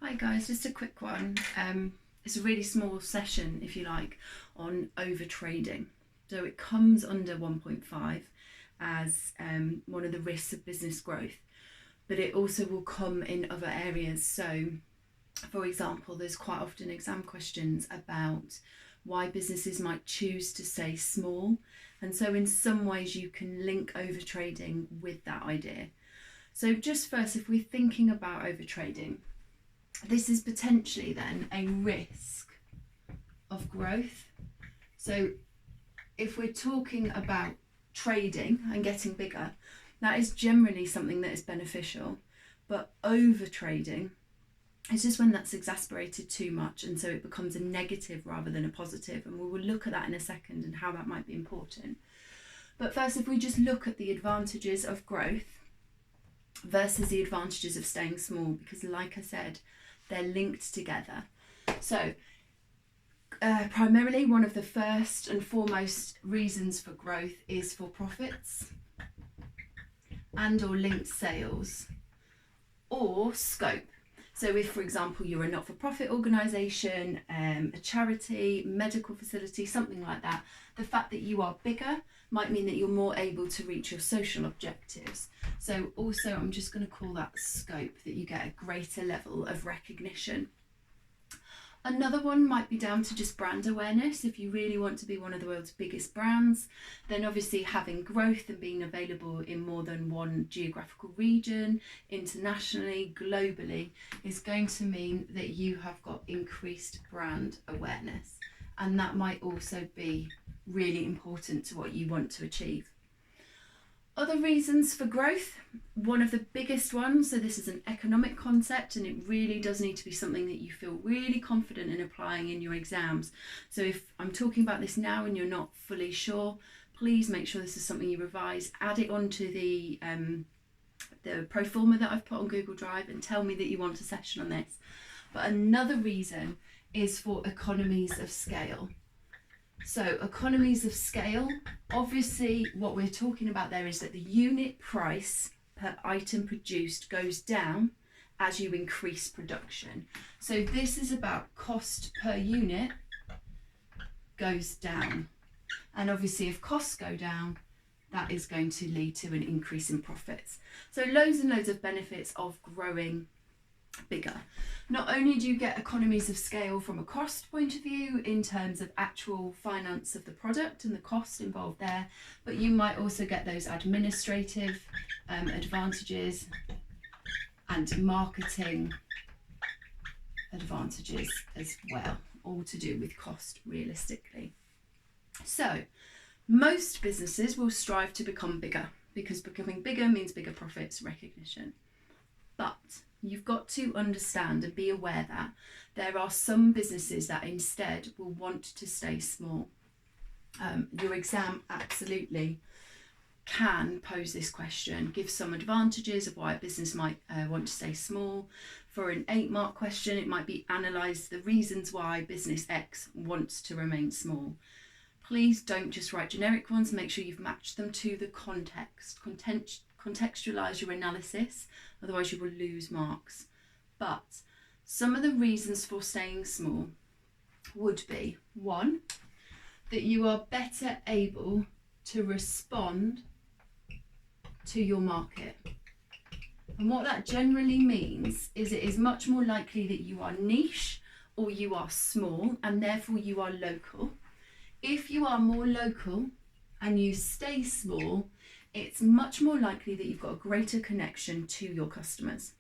Hi guys, just a quick one. It's a really small session, if you like, on overtrading. So it comes under 1.5 as one of the risks of business growth, but it also will come in other areas. So, for example, there's quite often exam questions about why businesses might choose to stay small. And so in some ways you can link overtrading with that idea. So just first, if we're thinking about overtrading, this is potentially then a risk of growth. So if we're talking about trading and getting bigger, that is generally something that is beneficial. But over trading is just when that's exasperated too much, and so it becomes a negative rather than a positive. And we will look at that in a second and how that might be important. But first, if we just look at the advantages of growth versus the advantages of staying small, because like I said, they're linked together. So primarily, one of the first and foremost reasons for growth is for profits and or linked sales or scope. So if, for example, you're a not-for-profit organisation, a charity, medical facility, something like that, the fact that you are bigger might mean that you're more able to reach your social objectives. So also, I'm just going to call that scope, that you get a greater level of recognition. Another one might be down to just brand awareness. If you really want to be one of the world's biggest brands, then obviously having growth and being available in more than one geographical region, internationally, globally, is going to mean that you have got increased brand awareness. And that might also be really important to what you want to achieve. Other reasons for growth, one of the biggest ones, so this is an economic concept and it really does need to be something that you feel really confident in applying in your exams. So if I'm talking about this now and you're not fully sure, please make sure this is something you revise, add it onto the pro forma that I've put on Google Drive and tell me that you want a session on this. But another reason is for economies of scale. So economies of scale, obviously what we're talking about there is that the unit price per item produced goes down as you increase production. So this is about cost per unit goes down. And obviously if costs go down, that is going to lead to an increase in profits. So loads and loads of benefits of growing bigger. Not only do you get economies of scale from a cost point of view in terms of actual finance of the product and the cost involved there, but you might also get those administrative advantages and marketing advantages as well, all to do with cost realistically. So most businesses will strive to become bigger because becoming bigger means bigger profits, recognition. But you've got to understand and be aware that there are some businesses that instead will want to stay small. Your exam absolutely can pose this question, give some advantages of why a business might want to stay small. For an 8-mark question, it might be analyse the reasons why business X wants to remain small. Please don't just write generic ones, make sure you've matched them to the context. Contextualise your analysis, otherwise you will lose marks. But some of the reasons for staying small would be, one, that you are better able to respond to your market. And what that generally means is it is much more likely that you are niche or you are small and therefore you are local. If you are more local and you stay small, it's much more likely that you've got a greater connection to your customers.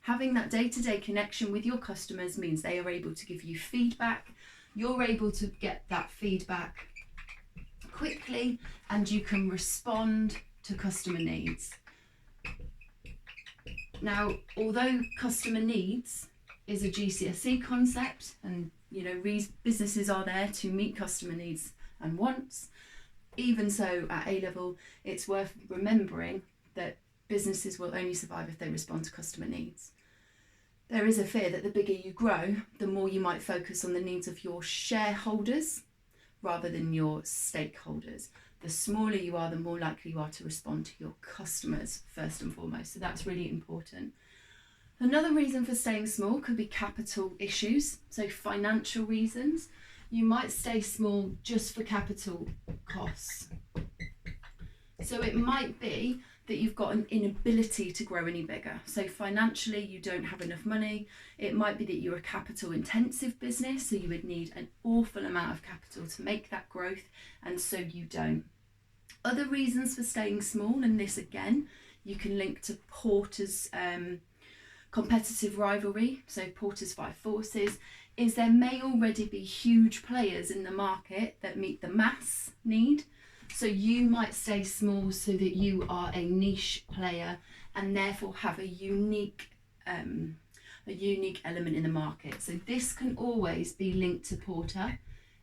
Having that day-to-day connection with your customers means they are able to give you feedback. You're able to get that feedback quickly and you can respond to customer needs. Now, although customer needs is a GCSE concept and businesses are there to meet customer needs and wants, even so, at A-level, it's worth remembering that businesses will only survive if they respond to customer needs. There is a fear that the bigger you grow, the more you might focus on the needs of your shareholders rather than your stakeholders. The smaller you are, the more likely you are to respond to your customers first and foremost. So that's really important. Another reason for staying small could be capital issues, so financial reasons. You might stay small just for capital costs. So it might be that you've got an inability to grow any bigger. So financially, you don't have enough money. It might be that you're a capital intensive business, so you would need an awful amount of capital to make that growth, and so you don't. Other reasons for staying small, and this again, you can link to Porter's competitive rivalry, so Porter's 5 forces, is there may already be huge players in the market that meet the mass need. So you might stay small so that you are a niche player and therefore have a unique element in the market. So this can always be linked to Porter.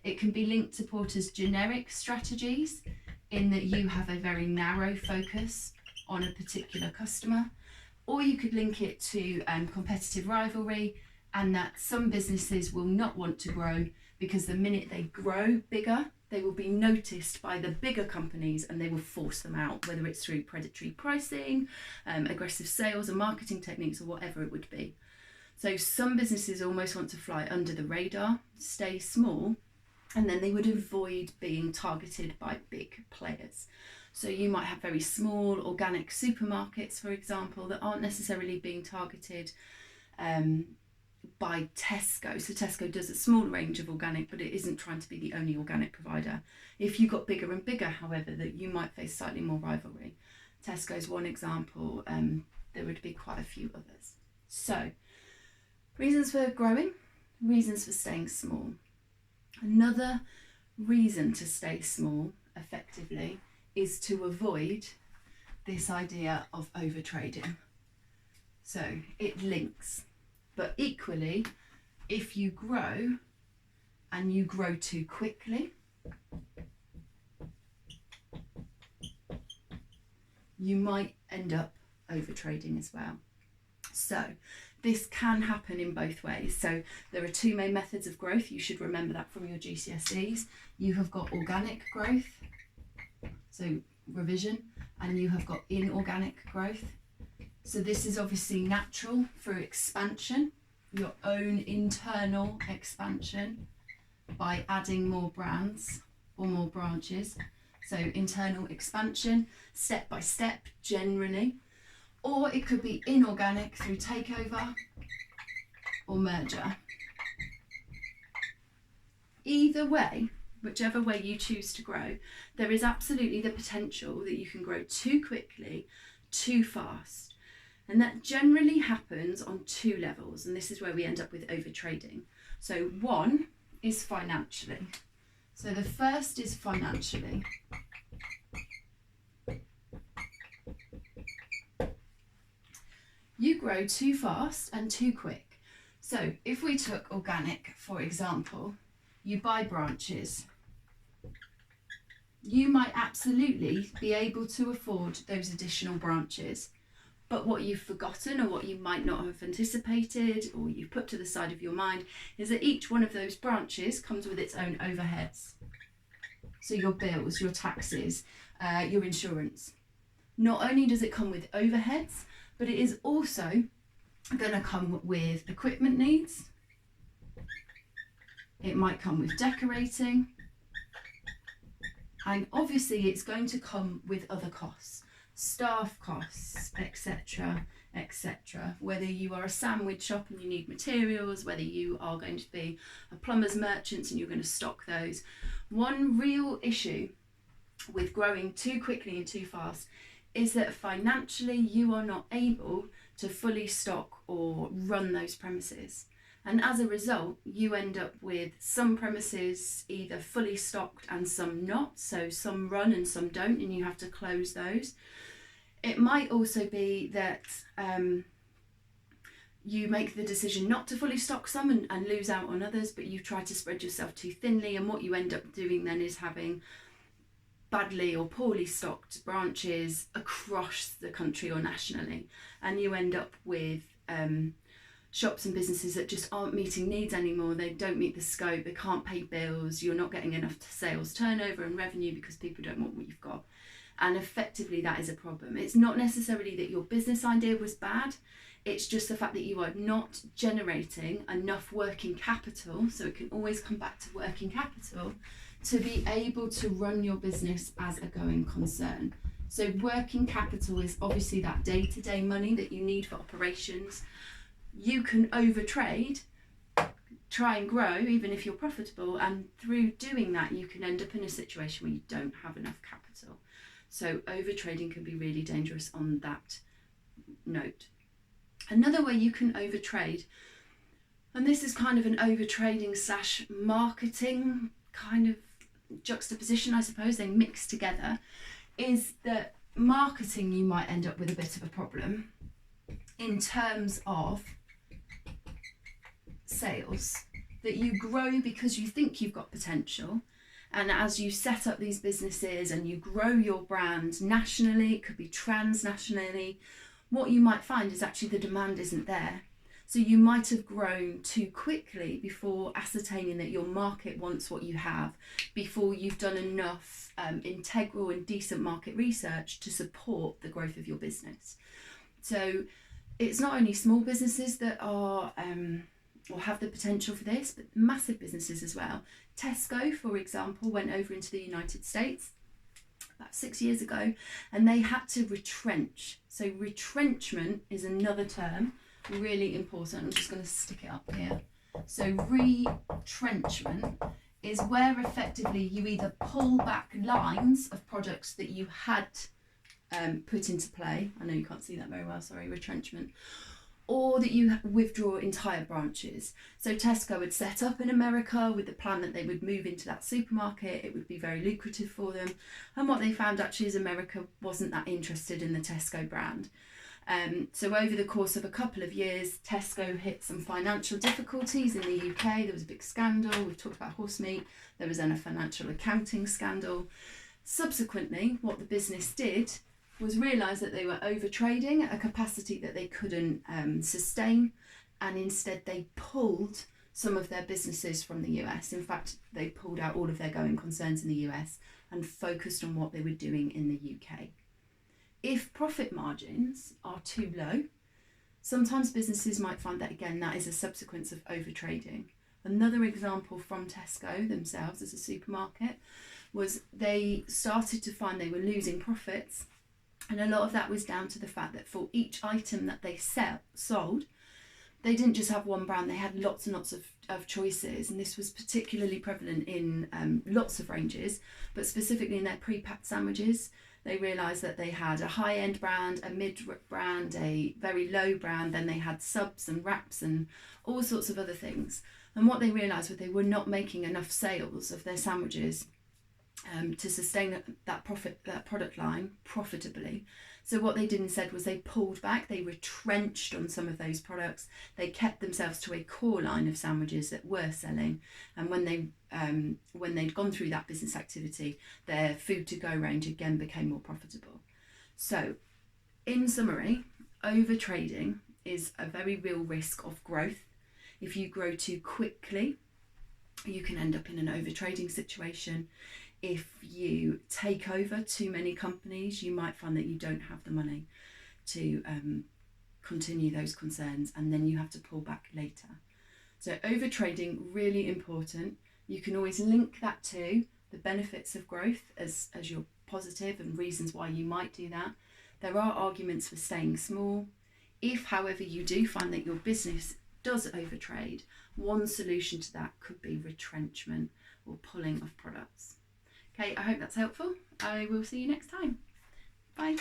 It can be linked to Porter's generic strategies in that you have a very narrow focus on a particular customer, or you could link it to competitive rivalry, and that some businesses will not want to grow because the minute they grow bigger, they will be noticed by the bigger companies and they will force them out, whether it's through predatory pricing, aggressive sales and marketing techniques, or whatever it would be. So some businesses almost want to fly under the radar, stay small, and then they would avoid being targeted by big players. So you might have very small organic supermarkets, for example, that aren't necessarily being targeted by Tesco. So Tesco does a small range of organic, but it isn't trying to be the only organic provider. If you got bigger and bigger, however, that you might face slightly more rivalry. Tesco's one example, there would be quite a few others. So reasons for growing, reasons for staying small. Another reason to stay small effectively is to avoid this idea of overtrading. So it links, but equally, if you grow and you grow too quickly, you might end up overtrading as well. So this can happen in both ways. So there are 2 main methods of growth. You should remember that from your GCSEs. You have got organic growth, so revision, and you have got inorganic growth. So this is obviously natural through expansion, your own internal expansion by adding more brands or more branches. So internal expansion, step by step generally, or it could be inorganic through takeover or merger. Either way, whichever way you choose to grow, there is absolutely the potential that you can grow too quickly, too fast. And that generally happens on 2 levels, and this is where we end up with overtrading. So one is financially. So the first is financially. You grow too fast and too quick. So if we took organic, for example, you buy branches. You might absolutely be able to afford those additional branches, but what you've forgotten, or what you might not have anticipated, or you've put to the side of your mind, is that each one of those branches comes with its own overheads. So your bills, your taxes, your insurance. Not only does it come with overheads, but it is also going to come with equipment needs. It might come with decorating. And obviously it's going to come with other costs, staff costs, etc., etc. Whether you are a sandwich shop and you need materials, whether you are going to be a plumber's merchant and you're going to stock those. One real issue with growing too quickly and too fast is that financially you are not able to fully stock or run those premises. And as a result, you end up with some premises either fully stocked and some not. So some run and some don't, and you have to close those. It might also be that you make the decision not to fully stock some and lose out on others, but you try to spread yourself too thinly. And what you end up doing then is having badly or poorly stocked branches across the country or nationally. And you end up with shops and businesses that just aren't meeting needs anymore. They don't meet the scope, they can't pay bills, you're not getting enough sales turnover and revenue because people don't want what you've got. And effectively that is a problem. It's not necessarily that your business idea was bad, It's just the fact that you are not generating enough working capital, so it can always come back to working capital, to be able to run your business as a going concern. So working capital is obviously that day-to-day money that you need for operations. You can overtrade, try and grow even if you're profitable, and through doing that you can end up in a situation where you don't have enough capital. So overtrading can be really dangerous on that note. Another way you can overtrade, and this is kind of an overtrading / marketing kind of juxtaposition, I suppose, they mix together, is that marketing you might end up with a bit of a problem in terms of sales, that you grow because you think you've got potential, and as you set up these businesses and you grow your brand nationally, it could be transnationally, what you might find is actually the demand isn't there. So you might have grown too quickly before ascertaining that your market wants what you have, before you've done enough integral and decent market research to support the growth of your business. So it's not only small businesses that are or have the potential for this, but massive businesses as well. Tesco, for example, went over into the United States about 6 years ago, and they had to retrench. So retrenchment is another term, really important. I'm just going to stick it up here. So retrenchment is where effectively you either pull back lines of products that you had put into play. I know you can't see that very well, sorry, retrenchment. Or that you withdraw entire branches. So Tesco would set up in America with the plan that they would move into that supermarket. It would be very lucrative for them. And what they found actually is America wasn't that interested in the Tesco brand. So over the course of a couple of years, Tesco hit some financial difficulties in the UK. There was a big scandal. We've talked about horse meat. There was then a financial accounting scandal. Subsequently, what the business did was realise that they were overtrading at a capacity that they couldn't sustain, and instead they pulled some of their businesses from the US. In fact, they pulled out all of their going concerns in the US and focused on what they were doing in the UK. If profit margins are too low, sometimes businesses might find that, again, that is a subsequence of overtrading. Another example from Tesco themselves as a supermarket was they started to find they were losing profits. And a lot of that was down to the fact that for each item that they sold, they didn't just have one brand, they had lots and lots of choices. And this was particularly prevalent in lots of ranges, but specifically in their pre-packed sandwiches. They realised that they had a high-end brand, a mid brand, a very low brand, then they had subs and wraps and all sorts of other things. And what they realised was they were not making enough sales of their sandwiches to sustain that product line profitably. So what they did instead was they pulled back, they retrenched on some of those products, they kept themselves to a core line of sandwiches that were selling, and when they'd gone through that business activity, their food to go range again became more profitable. So in summary, overtrading is a very real risk of growth. If you grow too quickly, you can end up in an overtrading situation. If you take over too many companies, you might find that you don't have the money to continue those concerns, and then you have to pull back later. So overtrading, really important. You can always link that to the benefits of growth as your positive and reasons why you might do that. There are arguments for staying small. If, however, you do find that your business does overtrade, one solution to that could be retrenchment or pulling of products. Okay, I hope that's helpful. I will see you next time. Bye.